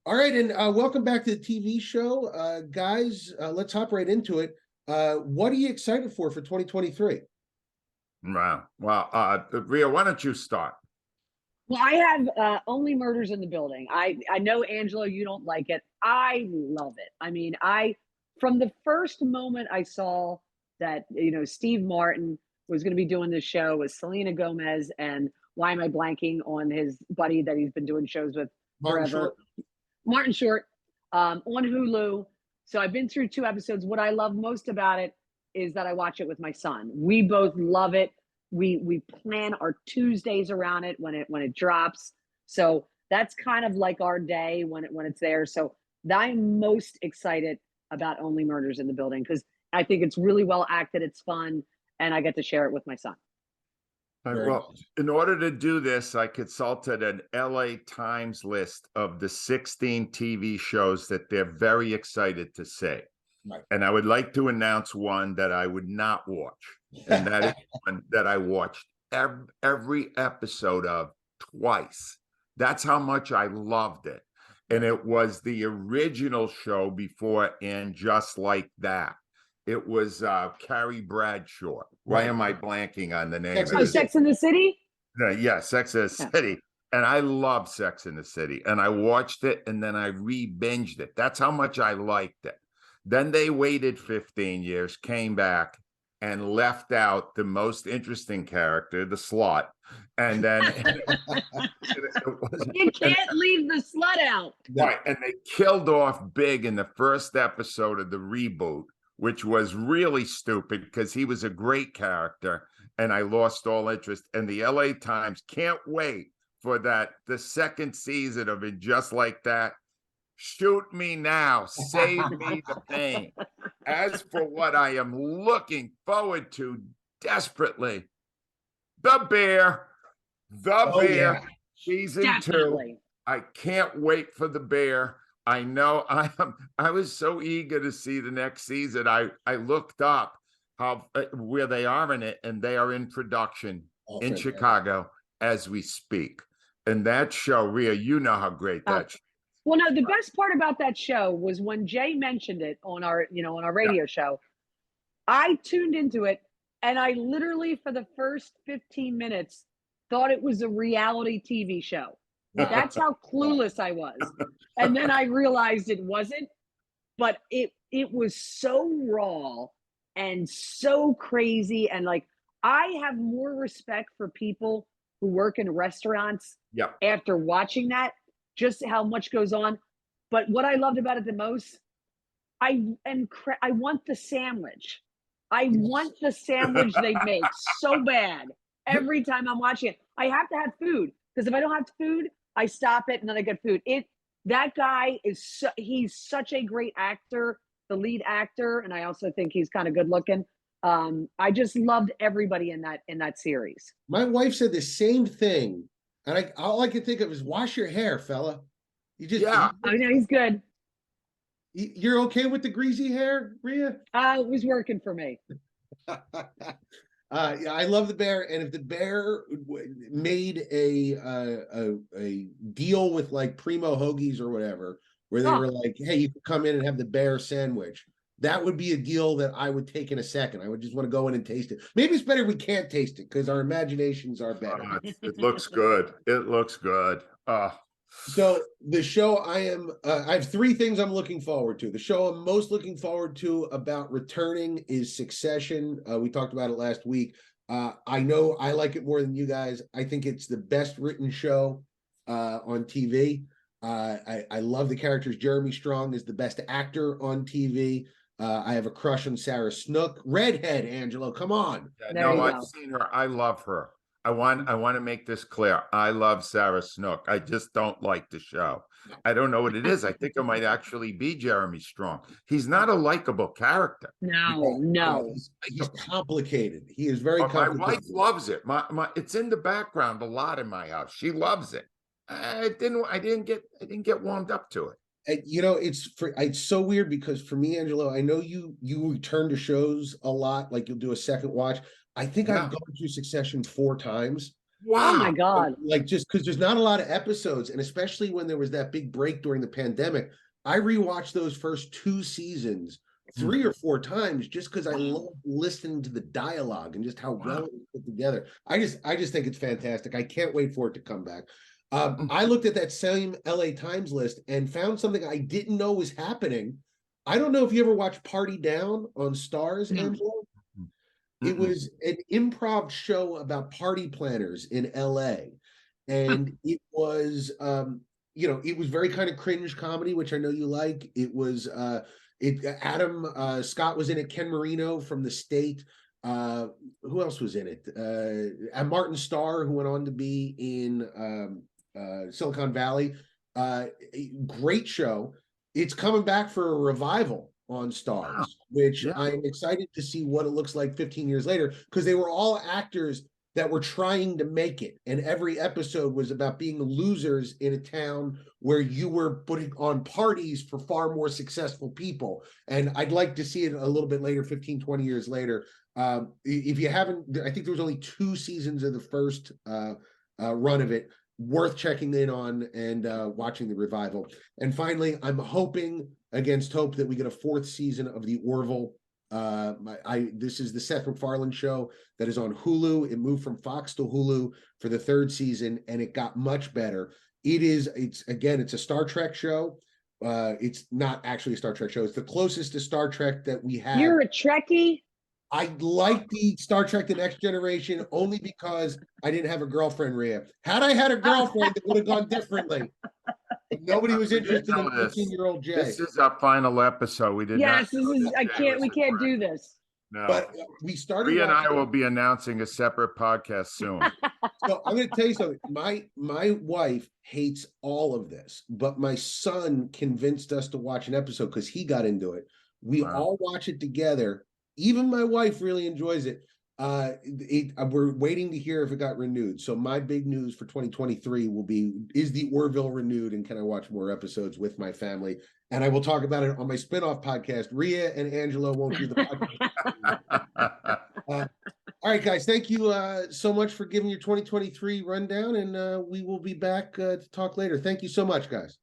All right, and welcome back to the TV show. Guys, let's hop right into it. What are you excited for 2023? Wow. Well, Rhea, why don't you start? Well, I have Only Murders in the Building. I know, Angelo, you don't like it. I love it. I mean, from the first moment I saw that, Steve Martin was going to be doing this show with Selena Gomez, and why am I blanking on his buddy that he's been doing shows with Martin forever? Short. Martin Short, on Hulu. So I've been through 2 episodes. What I love most about it is that I watch it with my son. We both love it. We plan our Tuesdays around it when it drops. So that's kind of like our day when it's there. So I'm most excited about Only Murders in the Building because I think it's really well acted. It's fun, and I get to share it with my son. Well, in order to do this, I consulted an LA Times list of the 16 TV shows that they're very excited to see. Right. And I would like to announce one that I would not watch. And that is one that I watched every episode of twice. That's how much I loved it. And it was the original show before And Just Like That. It was Carrie Bradshaw. Why am I blanking on the name of it? Sex and the City? Yeah, Sex and the City. And I love Sex and the City. And I watched it and then I re-binged it. That's how much I liked it. Then they waited 15 years, came back, and left out the most interesting character, the slut. And then you can't leave the slut out. Right. And they killed off big in the first episode of the reboot, which was really stupid because he was a great character and I lost all interest. And the LA Times can't wait for the second season of it. Just Like That. Shoot me now. Save me the pain. As for what I am looking forward to desperately, The Bear. Bear. Yeah. Season Definitely. 2. I can't wait for The Bear. I know I was so eager to see the next season. I looked up where they are in it, and they are in production in Chicago as we speak. And that show, Rhea, you know how great that show is. Well, no, the best part about that show was when Jay mentioned it on our radio show. I tuned into it, and I literally, for the first 15 minutes, thought it was a reality TV show. That's how clueless I was. And then I realized it wasn't, but it was so raw and so crazy. And like, I have more respect for people who work in restaurants after watching that, just how much goes on. But what I loved about it the most, I want the sandwich. I want the sandwich they make so bad every time I'm watching it. I have to have food, because if I don't have food, I stop it and then I get food. That guy he's such a great actor, the lead actor, and I also think he's kind of good looking. I just loved everybody in that series. My wife said the same thing, and all I could think of is wash your hair, fella. I know he's good. You're okay with the greasy hair, Rhea? It was working for me. I love The Bear, and if The Bear made a deal with like Primo Hoagies or whatever, where they were like, "Hey, you can come in and have the Bear sandwich," that would be a deal that I would take in a second. I would just want to go in and taste it. Maybe it's better we can't taste it because our imaginations are better. It looks good. It looks good. So the show I have 3 things I'm looking forward to. The show I'm most looking forward to about returning is Succession. We talked about it last week. I know I like it more than you guys. I think it's the best written show on TV. I love the characters. Jeremy Strong is the best actor on TV. I have a crush on Sarah Snook. Redhead, Angelo, come on. No, I've seen her. I love her. I want to make this clear. I love Sarah Snook. I just don't like the show. I don't know what it is. I think it might actually be Jeremy Strong. He's not a likable character. No. He's complicated. He is very complicated. My wife loves it. It's in the background a lot in my house. She loves it. I didn't get warmed up to it. It's so weird because for me, Angelo, I know you return to shows a lot. Like you'll do a second watch. I think I've gone through Succession 4 times. Wow. Oh my God. Like, just because there's not a lot of episodes, and especially when there was that big break during the pandemic, I rewatched those first 2 seasons 3 or 4 times just because I love listening to the dialogue and just how well it was put together. I just think it's fantastic. I can't wait for it to come back. I looked at that same LA Times list and found something I didn't know was happening. I don't know if you ever watched Party Down on Stars, No. Angelo. It was an improv show about party planners in LA. And it was it was very kind of cringe comedy, which I know you like. It was Adam Scott was in it, Ken Marino from The State. Who else was in it? Martin Starr, who went on to be in Silicon Valley. Great show. It's coming back for a revival on Stars, which I'm excited to see what it looks like 15 years later, because they were all actors that were trying to make it. And every episode was about being losers in a town where you were putting on parties for far more successful people. And I'd like to see it a little bit later, 15, 20 years later. If you haven't, I think there was only 2 seasons of the first run of it. Worth checking in on and watching the revival. And finally, I'm hoping against hope that we get a 4th season of the Orville. This is the Seth MacFarlane show that is on Hulu. It moved from Fox to Hulu for the 3rd season, and it got much better. It's a Star Trek show. It's not actually a Star Trek show. It's the closest to Star Trek that we have. You're a Trekkie? I like the Star Trek The Next Generation only because I didn't have a girlfriend, Rhea. Had I had a girlfriend, it would have gone differently. But nobody was interested in 15-year-old Jay. This is our final episode. We did Yes, not. this is. We can't do this. No. But we started. Rhea and I will be announcing a separate podcast soon. So I'm going to tell you something. My wife hates all of this, but my son convinced us to watch an episode because he got into it. We all watch it together. Even my wife really enjoys it. We're waiting to hear if it got renewed. So my big news for 2023 will be, is the Orville renewed, and can I watch more episodes with my family? And I will talk about it on my spinoff podcast. Rhea and Angelo won't do the podcast. All right, guys. Thank you so much for giving your 2023 rundown, and we will be back to talk later. Thank you so much, guys.